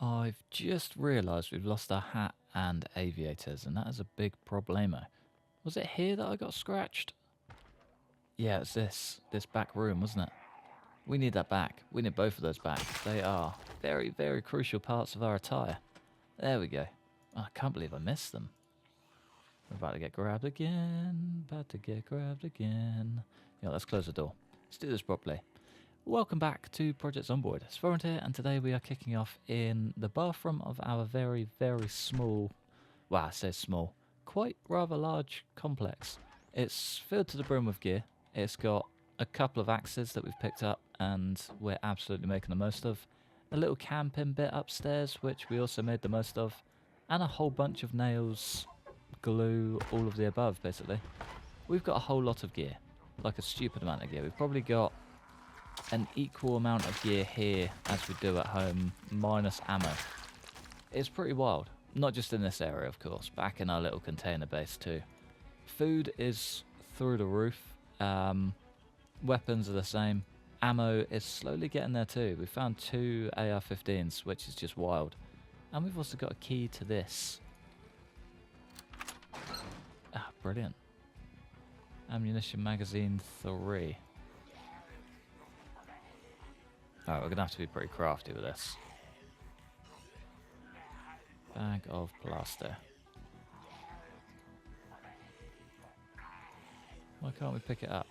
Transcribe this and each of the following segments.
I've just realised we've lost our hat and aviators, and that is a big problemo. Was it here that I got scratched? Yeah, it's this back room, wasn't it? We need that back. We need both of those back. They are very, very crucial parts of our attire. There we go. Oh, I can't believe I missed them. We're about to get grabbed again. About to get grabbed again. Yeah, let's close the door. Let's do this properly. Welcome back to Project Zomboid. It's Florent here, and today we are kicking off in the bathroom of our very, very small, well, I say small, quite rather large complex. It's filled to the brim with gear. It's got a couple of axes that we've picked up and we're absolutely making the most of. A little camping bit upstairs, which we also made the most of. And a whole bunch of nails, glue, all of the above, basically. We've got a whole lot of gear. Like a stupid amount of gear. We've probably got an equal amount of gear here as we do at home, minus ammo. It's pretty wild. Not just in this area, of course. Back in our little container base too. Food is through the roof. Weapons are the same. Ammo is slowly getting there too. We found 2 AR-15s, which is just wild. And we've also got a key to this. Ah, brilliant. Ammunition magazine 3. Alright, we're going to have to be pretty crafty with this. Bag of plaster. Why can't we pick it up?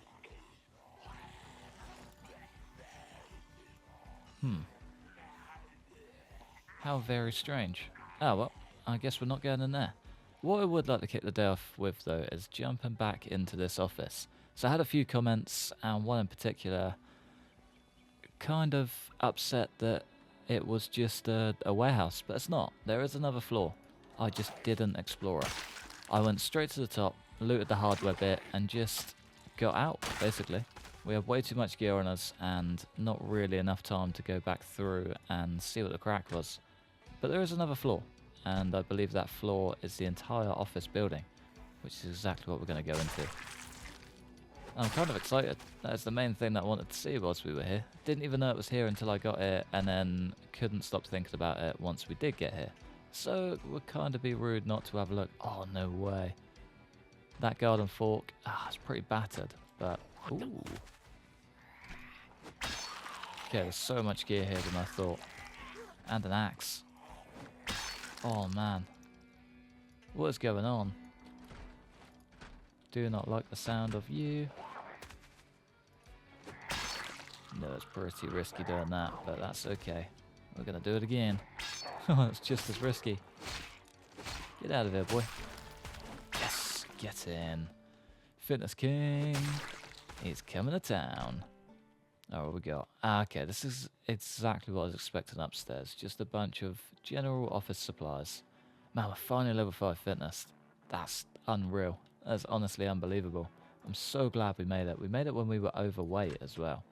How very strange. Oh, well, I guess we're not going in there. What I would like to kick the day off with, though, is jumping back into this office. So I had a few comments, and one in particular kind of upset that it was just a warehouse, but it's not. There is another floor. I just didn't explore it. I went straight to the top, looted the hardware bit, and just got out, basically. We have way too much gear on us, and not really enough time to go back through and see what the crack was. But there is another floor, and I believe that floor is the entire office building, which is exactly what we're going to go into. I'm kind of excited. That's the main thing that I wanted to see whilst we were here. Didn't even know it was here until I got here, and then couldn't stop thinking about it once we did get here. So it would kind of be rude not to have a look. Oh, no way. That garden fork, it's pretty battered, but ooh. Okay, there's so much gear here than I thought. And an axe. Oh man. What is going on? Do not like the sound of you. No, it's pretty risky doing that, but that's okay. We're gonna do it again. It's just as risky. Get out of here, boy. Yes, get in. Fitness King. He's coming to town. Oh, what we got? Okay, this is exactly what I was expecting upstairs. Just a bunch of general office supplies. Man, we're finally level 5 fitness. That's unreal. That's honestly unbelievable. I'm so glad we made it. We made it when we were overweight as well.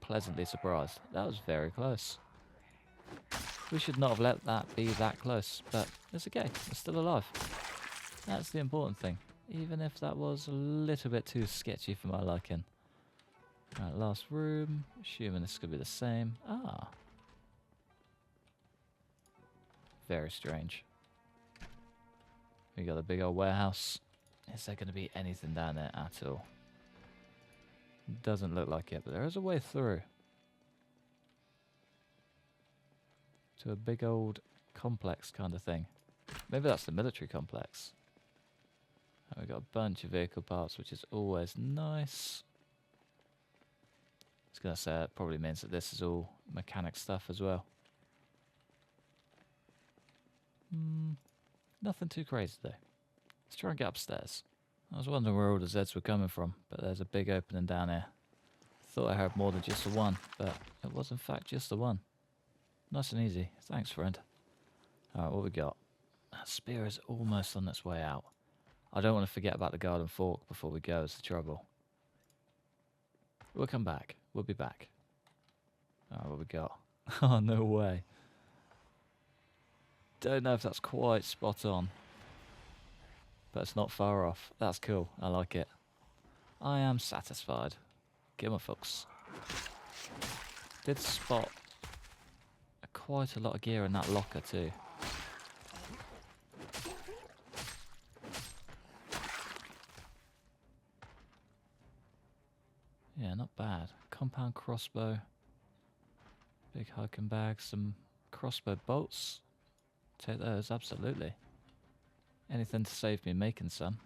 Pleasantly surprised. That was very close. We should not have let that be that close, but it's okay. We're still alive. That's the important thing. Even if that was a little bit too sketchy for my liking. Right, last room. Assuming this could be the same. Ah. Very strange. We got a big old warehouse. Is there going to be anything down there at all? Doesn't look like it, but there is a way through. To a big old complex kind of thing. Maybe that's the military complex. We've got a bunch of vehicle parts, which is always nice. I was going to say it probably means that this is all mechanic stuff as well. Nothing too crazy though. Let's try and get upstairs. I was wondering where all the Zeds were coming from, but there's a big opening down here. Thought I heard more than just the one, but it was in fact just the one. Nice and easy. Thanks, friend. Alright, what we got? That spear is almost on its way out. I don't want to forget about the garden fork before we go, is the trouble. We'll come back. We'll be back. Alright, what we got? Oh, no way. Don't know if that's quite spot on. But it's not far off. That's cool. I like it. I am satisfied. Get my folks. Did spot a quite a lot of gear in that locker too. Yeah, not bad. Compound crossbow. Big hiking bag. Some crossbow bolts. Take those, absolutely. Anything to save me making some.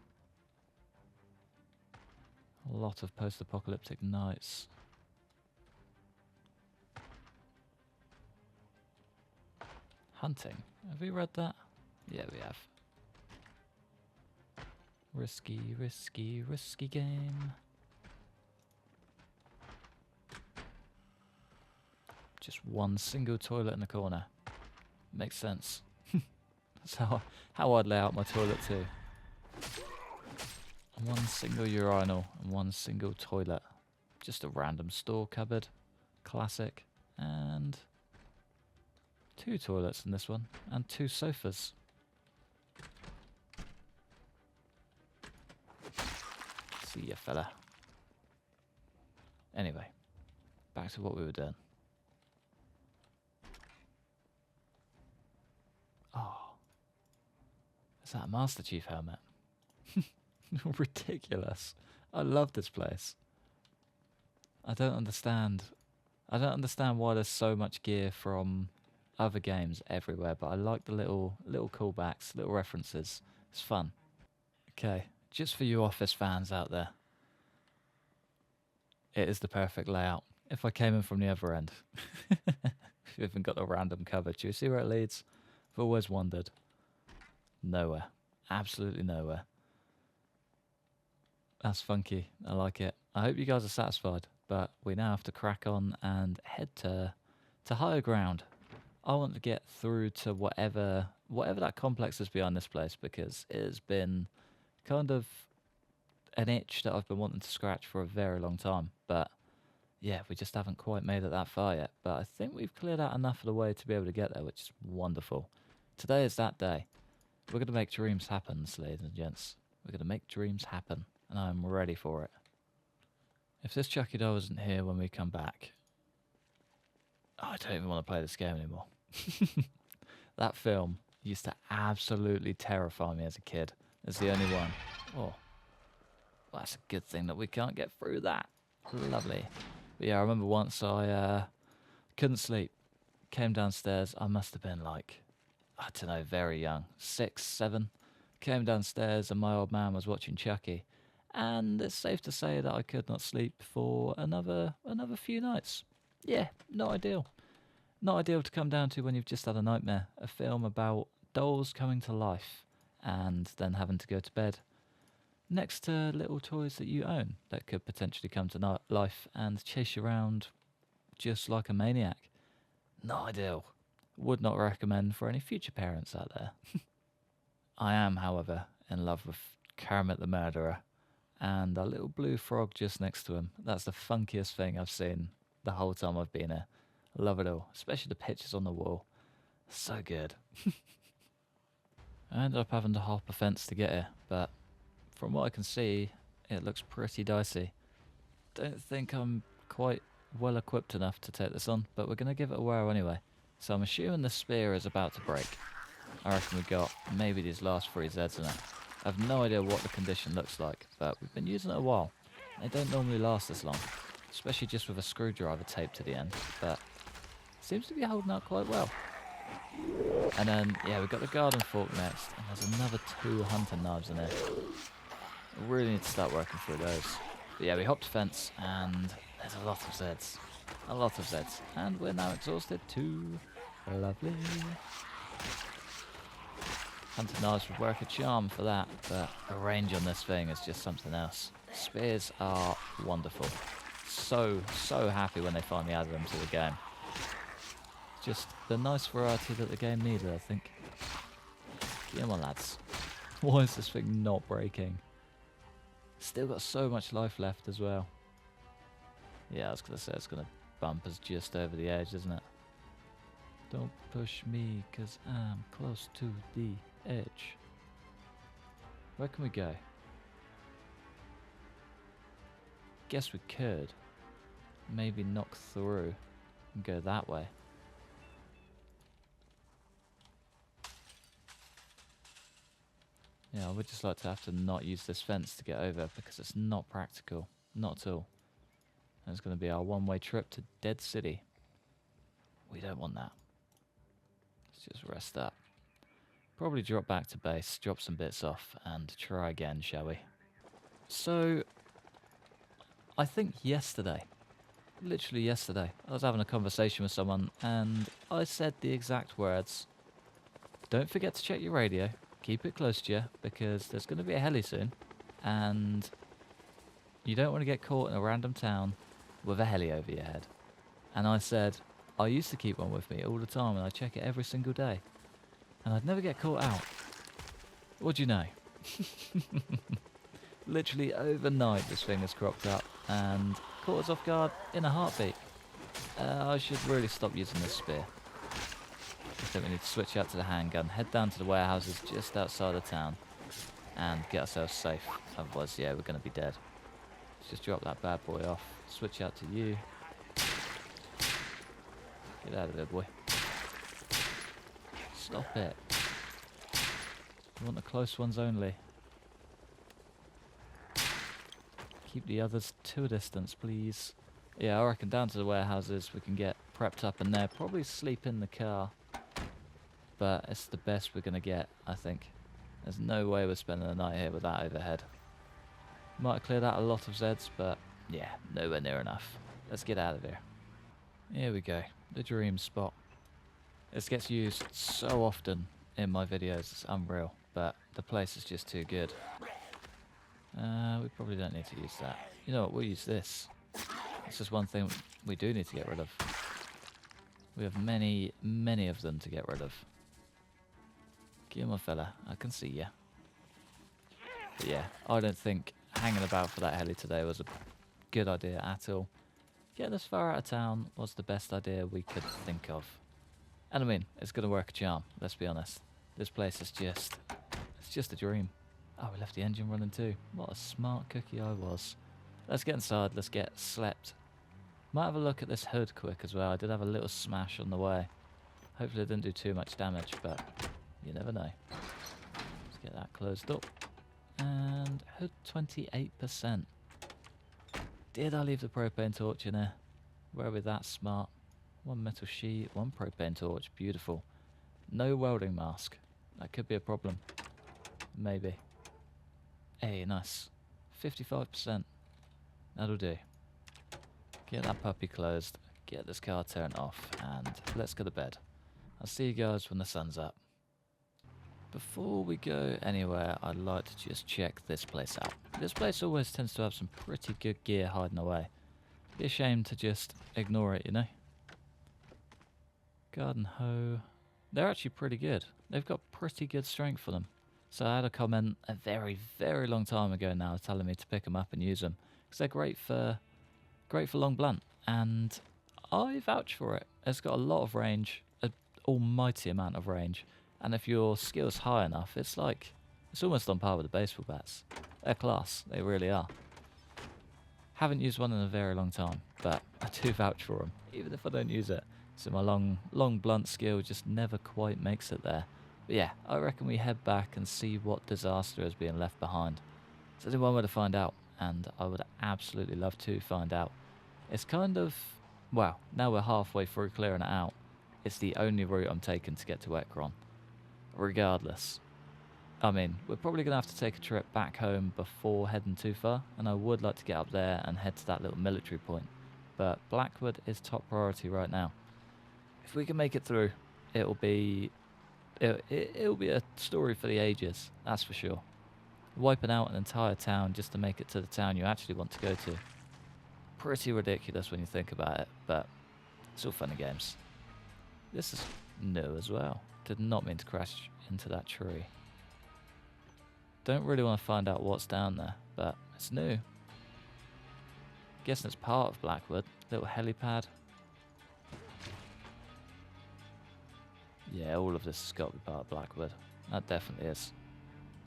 A lot of post-apocalyptic nights. Hunting. Have we read that? Yeah, we have. Risky, risky, risky game. Just one single toilet in the corner. Makes sense. That's how I'd lay out my toilet too. One single urinal and one single toilet. Just a random store cupboard. Classic. And 2 toilets in this one. And 2 sofas. See ya, fella. Anyway. Back to what we were doing. Oh. Is that a Master Chief helmet? Ridiculous. I love this place. I don't understand why there's so much gear from other games everywhere, but I like the little callbacks, little references. It's fun. Okay, just for you Office fans out there, it is the perfect layout. If I came in from the other end, if you haven't got a random cover, do you see where it leads? I've always wondered. Nowhere. Absolutely nowhere. That's funky. I like it. I hope you guys are satisfied, but we now have to crack on and head to higher ground. I want to get through to whatever that complex is behind this place, because it has been kind of an itch that I've been wanting to scratch for a very long time. But yeah, we just haven't quite made it that far yet. But I think we've cleared out enough of the way to be able to get there, which is wonderful. Today is that day. We're going to make dreams happen, ladies and gents. We're going to make dreams happen, and I'm ready for it. If this Chucky doll isn't here when we come back, I don't even want to play this game anymore. That film used to absolutely terrify me as a kid. It's the only one. Oh, well, that's a good thing that we can't get through that. Lovely. But yeah, I remember once I couldn't sleep. Came downstairs. I must have been like, I don't know, very young. 6, 7. Came downstairs and my old man was watching Chucky. And it's safe to say that I could not sleep for another few nights. Yeah, not ideal. Not ideal to come down to when you've just had a nightmare. A film about dolls coming to life and then having to go to bed next to little toys that you own that could potentially come to life and chase you around just like a maniac. Not ideal. Would not recommend for any future parents out there. I am, however, in love with Kermit the Murderer and a little blue frog just next to him. That's the funkiest thing I've seen the whole time I've been here. I love it all, especially the pictures on the wall. So good. I ended up having to hop a fence to get here, but from what I can see, it looks pretty dicey. Don't think I'm quite well equipped enough to take this on, but we're going to give it a whirl anyway. So I'm assuming the spear is about to break. I reckon we got maybe these last 3 Zeds in it. I have no idea what the condition looks like, but we've been using it a while. They don't normally last this long, especially just with a screwdriver taped to the end, but seems to be holding out quite well. And then, yeah, we've got the garden fork next, and there's another 2 hunting knives in there. We really need to start working through those. But yeah, we hopped a fence, and there's a lot of Zeds. A lot of Zeds. And we're now exhausted too. Lovely. Hunting knives would work a charm for that, but the range on this thing is just something else. Spears are wonderful. So happy when they finally added them to the game. Just the nice variety that the game needed, I think. Come on, lads. Why is this thing not breaking? Still got so much life left as well. Yeah, I was going to say it's going to bump us just over the edge, isn't it? Don't push me, because I'm close to the edge. Where can we go? Guess we could. Maybe knock through and go that way. Yeah, I would just like to have to not use this fence to get over because it's not practical. Not at all. And it's going to be our one-way trip to Dead City. We don't want that. Let's just rest up. Probably drop back to base, drop some bits off, and try again, shall we? So, I think yesterday, literally yesterday, I was having a conversation with someone and I said the exact words, don't forget to check your radio, keep it close to you, because there's going to be a heli soon, and you don't want to get caught in a random town with a heli over your head. And I said, I used to keep one with me all the time and I check it every single day. And I'd never get caught out. What do you know? Literally overnight this thing has cropped up and caught us off guard in a heartbeat. I should really stop using this spear. I think we need to switch out to the handgun, head down to the warehouses just outside of town and get ourselves safe. Otherwise, yeah, we're going to be dead. Let's just drop that bad boy off, switch out to you. Get out of there, boy. Stop it. You want the close ones only. Keep the others to a distance, please. Yeah, I reckon down to the warehouses we can get prepped up in there. Probably sleep in the car. But it's the best we're going to get, I think. There's no way we're spending the night here with that overhead. Might have cleared out a lot of Zeds, but yeah, nowhere near enough. Let's get out of here. Here we go. The dream spot. This gets used so often in my videos, it's unreal, but the place is just too good. We probably don't need to use that. You know what, we'll use this. It's just one thing we do need to get rid of. We have many, many of them to get rid of. Get my fella, I can see ya. But yeah, I don't think hanging about for that heli today was a good idea at all. Getting us far out of town was the best idea we could think of. And I mean, it's going to work a charm, let's be honest. This place is just, it's just a dream. Oh, we left the engine running too. What a smart cookie I was. Let's get inside, let's get slept. Might have a look at this hood quick as well. I did have a little smash on the way. Hopefully it didn't do too much damage, but you never know. Let's get that closed up. And hood 28%. Did I leave the propane torch in there? Were we that smart? One metal sheet, one propane torch, beautiful. No welding mask. That could be a problem. Maybe. Hey, nice. 55%. That'll do. Get that puppy closed, get this car turned off, and let's go to bed. I'll see you guys when the sun's up. Before we go anywhere, I'd like to just check this place out. This place always tends to have some pretty good gear hiding away. Be a shame to just ignore it, you know? Garden hoe. They're actually pretty good. They've got pretty good strength for them. So I had a comment a very, very long time ago now telling me to pick them up and use them. Because they're great for long blunt. And I vouch for it. It's got a lot of range, an almighty amount of range. And if your skill's high enough, it's almost on par with the baseball bats. They're class, they really are. Haven't used one in a very long time, but I do vouch for them, even if I don't use it. So my long blunt skill just never quite makes it there. But yeah, I reckon we head back and see what disaster is being left behind. There's only one way to find out, and I would absolutely love to find out. It's kind of, well, now we're halfway through clearing it out. It's the only route I'm taking to get to Ekron. Regardless. I mean, we're probably going to have to take a trip back home before heading too far, and I would like to get up there and head to that little military point. But Blackwood is top priority right now. If we can make it through, it'll be a story for the ages, that's for sure. Wiping out an entire town just to make it to the town you actually want to go to. Pretty ridiculous when you think about it, but it's all fun and games. This is new as well. Did not mean to crash into that tree. Don't really want to find out what's down there, but it's new. Guessing it's part of Blackwood. Little helipad. Yeah, all of this has got to be part of Blackwood. That definitely is.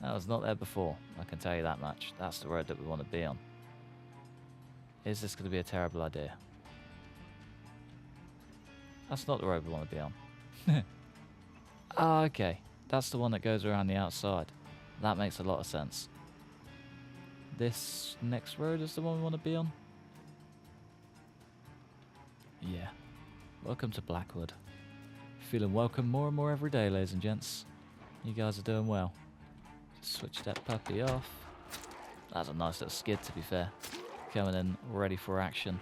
That was not there before, I can tell you that much. That's the road that we want to be on. Is this going to be a terrible idea? That's not the road we want to be on. Ah, okay. That's the one that goes around the outside. That makes a lot of sense. This next road is the one we want to be on? Yeah. Welcome to Blackwood. Feeling welcome more and more every day, ladies and gents. You guys are doing well. Switch that puppy off. That's a nice little skid, to be fair. Coming in ready for action.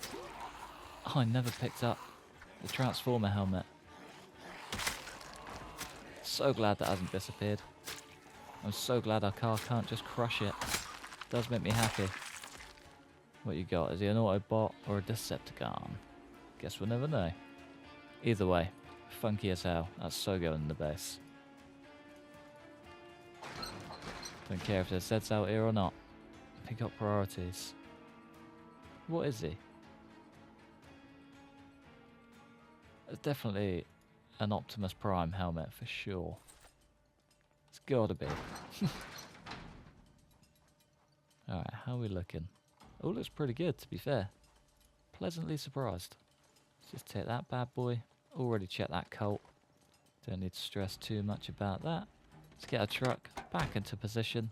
Oh, I never picked up the Transformer helmet. So glad that hasn't disappeared. I'm so glad our car can't just crush it. Does make me happy. What you got? Is he an Autobot or a Decepticon? Guess we'll never know. Either way, funky as hell. That's so going in the base. Don't care if there's Zeds out here or not. Pick up priorities. What is he? It's definitely an Optimus Prime helmet for sure. It's gotta be. Alright, how are we looking? Oh, looks pretty good, to be fair. Pleasantly surprised. Let's just take that bad boy. Already checked that Colt. Don't need to stress too much about that. Let's get our truck back into position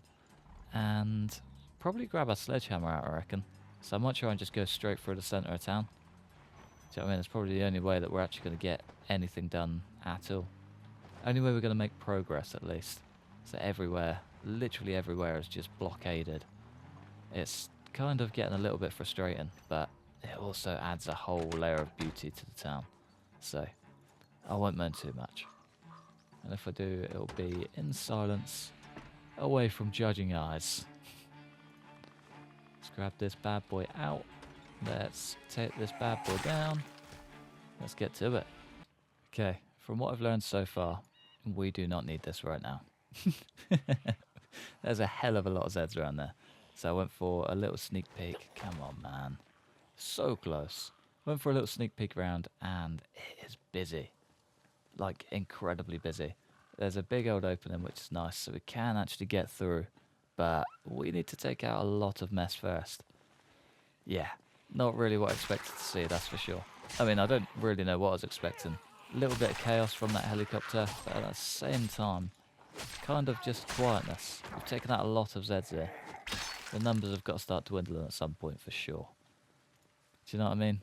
and probably grab our sledgehammer out, I reckon. So I might try and just go straight through the centre of town. Do you know what I mean? It's probably the only way that we're actually going to get anything done at all. Only way we're going to make progress, at least. So everywhere, literally everywhere is just blockaded. It's kind of getting a little bit frustrating, but it also adds a whole layer of beauty to the town. So I won't moan too much. And if I do, it'll be in silence, away from judging eyes. Let's grab this bad boy out. Let's take this bad boy down. Let's get to it. Okay, from what I've learned so far, we do not need this right now. There's a hell of a lot of Zeds around there. So I went for a little sneak peek. Come on, man. So close. Went for a little sneak peek round, and it is busy. Like, incredibly busy. There's a big old opening, which is nice, so we can actually get through. But we need to take out a lot of mess first. Yeah, not really what I expected to see, that's for sure. I mean, I don't really know what I was expecting. A little bit of chaos from that helicopter, but at the same time, kind of just quietness. We've taken out a lot of Zeds here. The numbers have got to start dwindling at some point for sure. Do you know what I mean?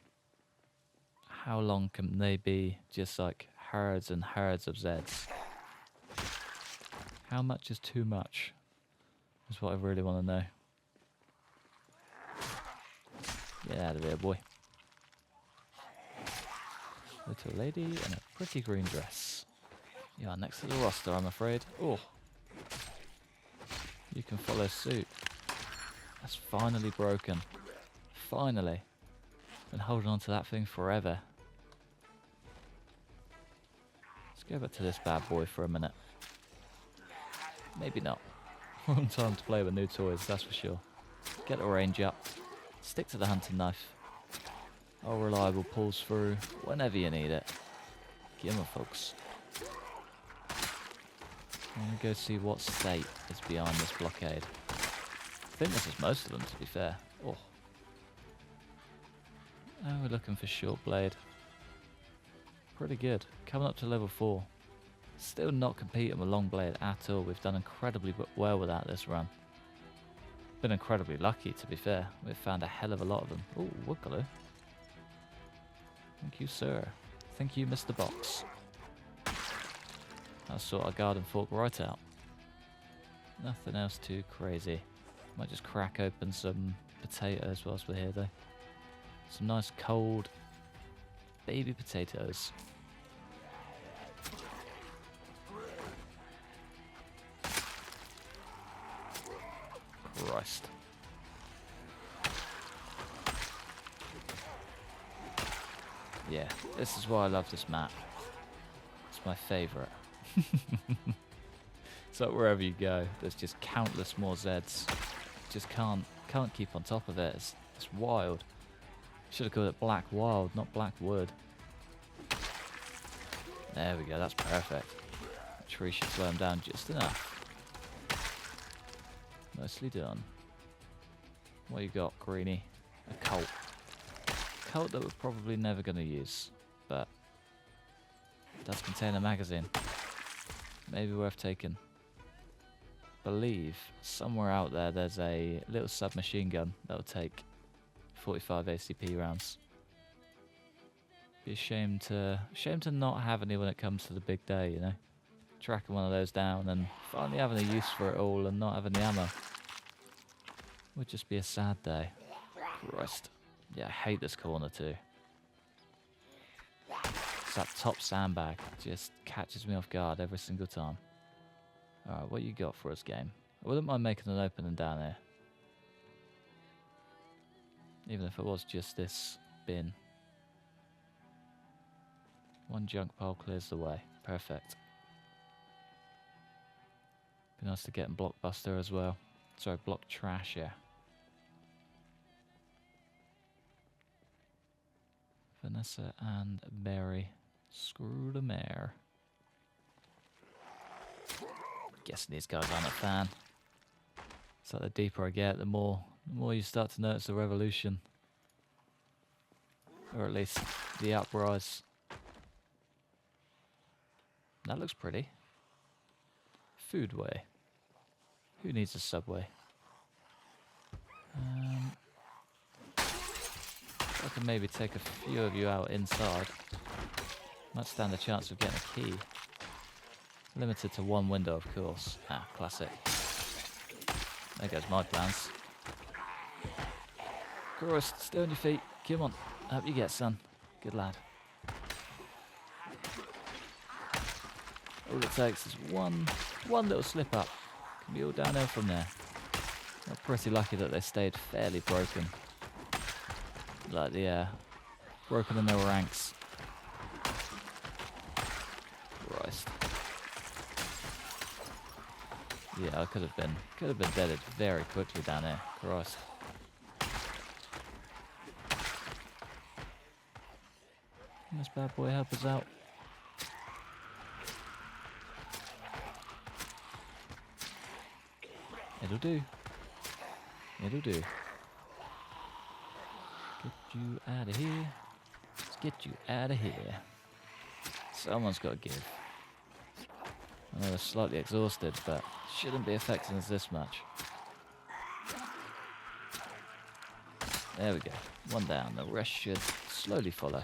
How long can they be just like herds and herds of Zeds? How much is too much? Is what I really want to know. Get out of here, boy. Little lady in a pretty green dress. You are next to the roster, I'm afraid. Oh. You can follow suit. That's finally broken. Finally. Been holding on to that thing forever. Let's go back to this bad boy for a minute. Maybe not. Wrong time to play with new toys, that's for sure. Get the range up. Stick to the hunting knife. All reliable pulls through whenever you need it. Give 'em, folks. I'm gonna go see what state is behind this blockade. I think this is most of them, to be fair. Oh. Oh, we're looking for short blade. Pretty good. Coming up to level 4. Still not competing with long blade at all. We've done incredibly well with that this run. Been incredibly lucky, to be fair. We've found a hell of a lot of them. Oh, Woogaloo. Thank you, sir. Thank you, Mr. Box. I'll sort our garden fork right out. Nothing else too crazy. Might just crack open some potatoes whilst we're here, though. Some nice cold baby potatoes. Christ. Yeah, this is why I love this map. It's my favourite. So wherever you go, there's just countless more Zeds. Just can't keep on top of it. It's wild. Should have called it Black Wild, not Black Wood. There we go, that's perfect. That tree should slow him down just enough. Nicely done. What you got, Greenie? A Colt. Colt that we're probably never going to use, but it does contain a magazine. Maybe worth taking. believe somewhere out there there's a little submachine gun that'll take 45 ACP rounds. Be a shame to not have any when it comes to the big day, you know? Tracking one of those down and finally having a use for it all and not having the ammo. Would just be a sad day. Christ. Yeah, I hate this corner too. It's that top sandbag. Just catches me off guard every single time. Alright, what you got for us, game? I wouldn't mind making an opening down here. Even if it was just this bin. One junk pile clears the way. Perfect. Be nice to get in Blockbuster as well. Sorry, Block Trash, yeah. Vanessa and Barry. Screw the mayor. Guessing these guys aren't a fan. It's like the deeper I get, the more you start to notice the revolution. Or at least the uprise. That looks pretty. Foodway. Who needs a subway? I can maybe take a few of you out inside. Might stand a chance of getting a key. Limited to one window, of course. Ah, classic. There goes my plans. Christ, stay on your feet. Come on. Up you get, son. Good lad. All it takes is one little slip up. Can be all downhill from there. I'm pretty lucky that they stayed fairly broken. Like the broken in their ranks. Christ. Yeah, I could have been deaded very quickly down here. Christ. Can this bad boy help us out? It'll do. It'll do. Get you out of here. Let's get you out of here. Someone's got to give. I know they're slightly exhausted, but shouldn't be affecting us this much. There we go. One down. The rest should slowly follow.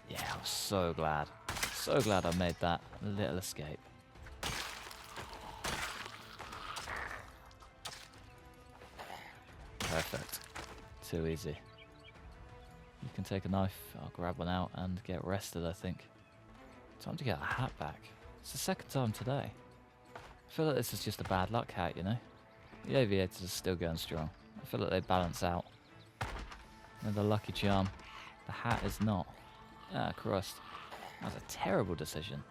Yeah, I'm so glad. So glad I made that little escape. Perfect. Too easy. You can take a knife, I'll grab one out and get rested, I think. Time to get a hat back. It's the second time today. I feel like this is just a bad luck hat, you know? The aviators are still going strong. I feel like they balance out. They're the lucky charm. The hat is not. Ah, Christ. That was a terrible decision.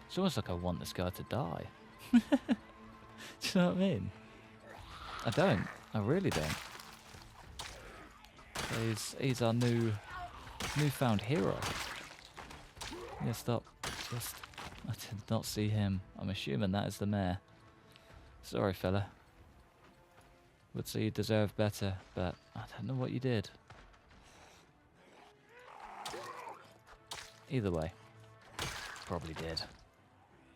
It's almost like I want this guy to die. Do you know what I mean? I don't. I really don't. He's our newfound hero. Yeah, stop. Just, I did not see him. I'm assuming that is the mayor. Sorry, fella. Would say you deserve better, but I don't know what you did. Either way, probably did.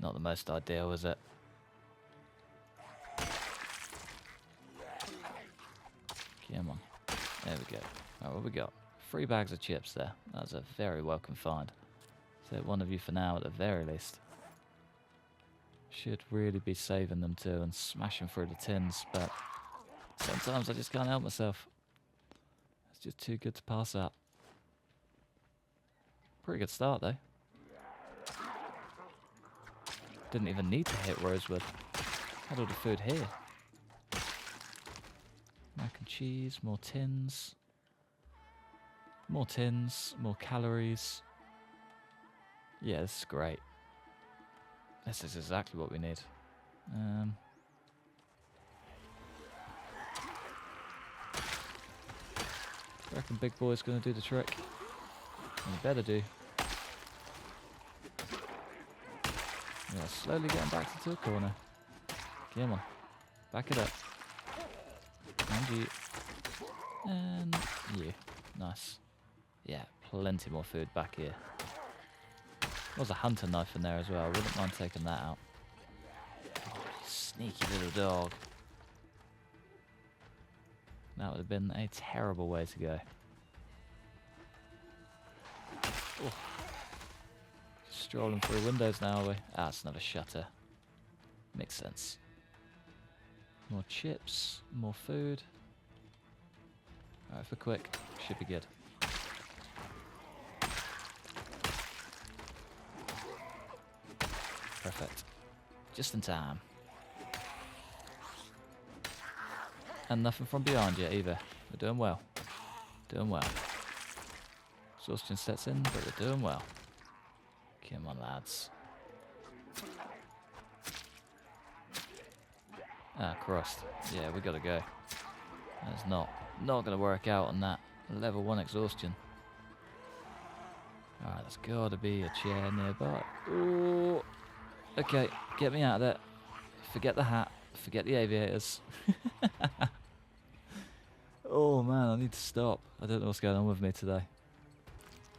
Not the most ideal, is it? Come on. There we go. Alright, what we got? 3 bags of chips there. That was a very welcome find. So one of you for now at the very least. Should really be saving them too and smashing through the tins, but sometimes I just can't help myself. It's just too good to pass up. Pretty good start though. Didn't even need to hit Rosewood. Had all the food here. Mac and cheese, more tins. More tins, more calories. Yeah, this is great. This is exactly what we need. Reckon Big Boy's gonna do the trick. And he better do. Yeah, slowly getting back into a corner. Come on. Back it up. And you. And you. Nice. Yeah, plenty more food back here. There was a hunter knife in there as well. I wouldn't mind taking that out. Sneaky little dog. That would have been a terrible way to go. Oh. Strolling through windows now, are we? Ah, it's another shutter. Makes sense. More chips, more food. Alright, for quick, should be good. Perfect. Just in time. And nothing from behind yet either. We're doing well. Doing well. Exhaustion sets in, but we're doing well. Come on, lads. Ah, crossed. Yeah, we gotta go. That's not gonna work out on that level 1 exhaustion. Alright, there's gotta be a chair nearby. Ooh. Okay, get me out of there. Forget the hat. Forget the aviators. Oh man, I need to stop. I don't know what's going on with me today.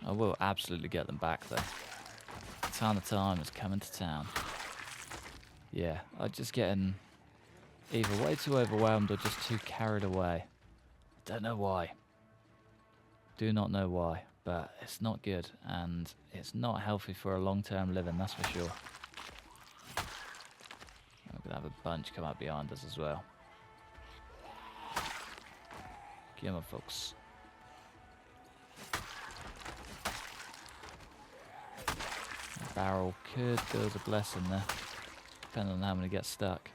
I will absolutely get them back though. Ton of time is coming to town. Yeah, I'm just getting either way too overwhelmed or just too carried away. Don't know why. Do not know why, but it's not good and it's not healthy for a long-term living, that's for sure. I'm gonna have a bunch come up behind us as well. Come on, folks. The barrel could go as a blessing there, depending on how many get stuck.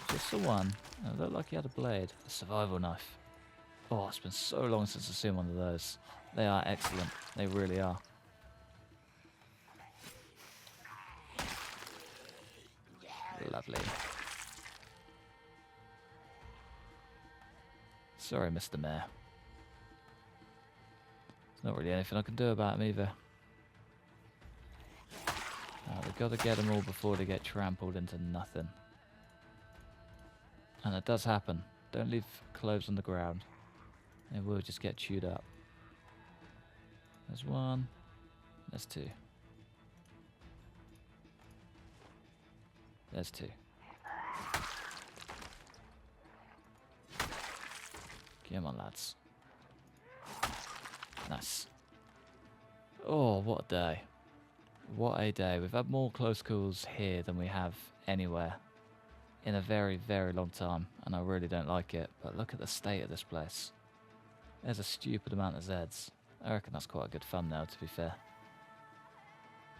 Just the one. It looked like he had a blade. A survival knife. Oh, it's been so long since I've seen one of those. They are excellent. They really are. Lovely. Sorry, Mr. Mayor. There's not really anything I can do about him either. We've got to get them all before they get trampled into nothing. And it does happen. Don't leave clothes on the ground. They will just get chewed up. There's one. There's two. There's two. Come on, lads. Nice. Oh, what a day. What a day. We've had more close calls here than we have anywhere in a very, very long time, and I really don't like it. But look at the state of this place. There's a stupid amount of Zeds. I reckon that's quite a good thumbnail, to be fair.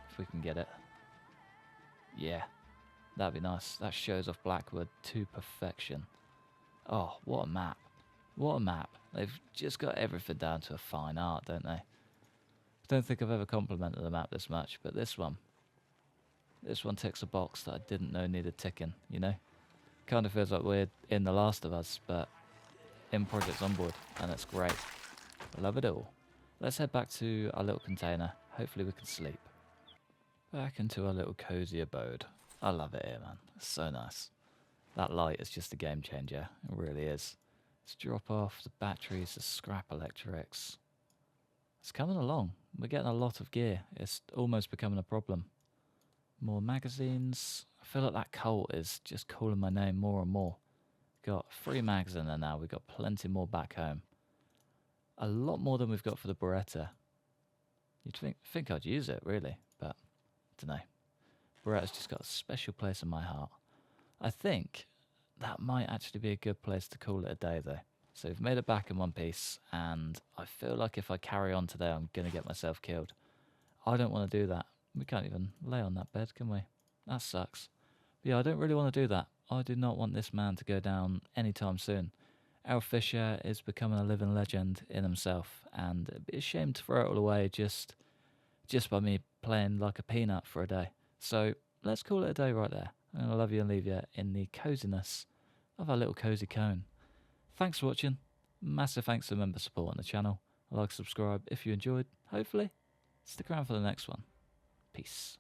If we can get it. Yeah, that'd be nice. That shows off Blackwood to perfection. Oh, what a map. What a map. They've just got everything down to a fine art, don't they? I don't think I've ever complimented the map this much, but this one ticks a box that I didn't know needed ticking, you know? Kind of feels like we're in The Last of Us, but in Project Zomboid, and it's great. I love it all. Let's head back to our little container. Hopefully we can sleep. Back into our little cozy abode. I love it here, man. It's so nice. That light is just a game changer. It really is. Let's drop off the batteries, the scrap electrics. It's coming along. We're getting a lot of gear. It's almost becoming a problem. More magazines. I feel like that Colt is just calling my name more and more. Got 3 mags in there now. We've got plenty more back home. A lot more than we've got for the Beretta. You'd think I'd use it, really, but I don't know. Beretta's just got a special place in my heart. I think that might actually be a good place to call it a day, though. So we've made it back in one piece, and I feel like if I carry on today, I'm going to get myself killed. I don't want to do that. We can't even lay on that bed, can we? That sucks. But yeah, I don't really want to do that. I do not want this man to go down anytime soon. Al Fisher is becoming a living legend in himself, and it'd be a shame to throw it all away just by me playing like a peanut for a day. So let's call it a day right there. I'm going to love you and leave you in the coziness of our little cozy cone. Thanks for watching. Massive thanks to member support on the channel. Like, subscribe if you enjoyed. Hopefully, stick around for the next one. Peace.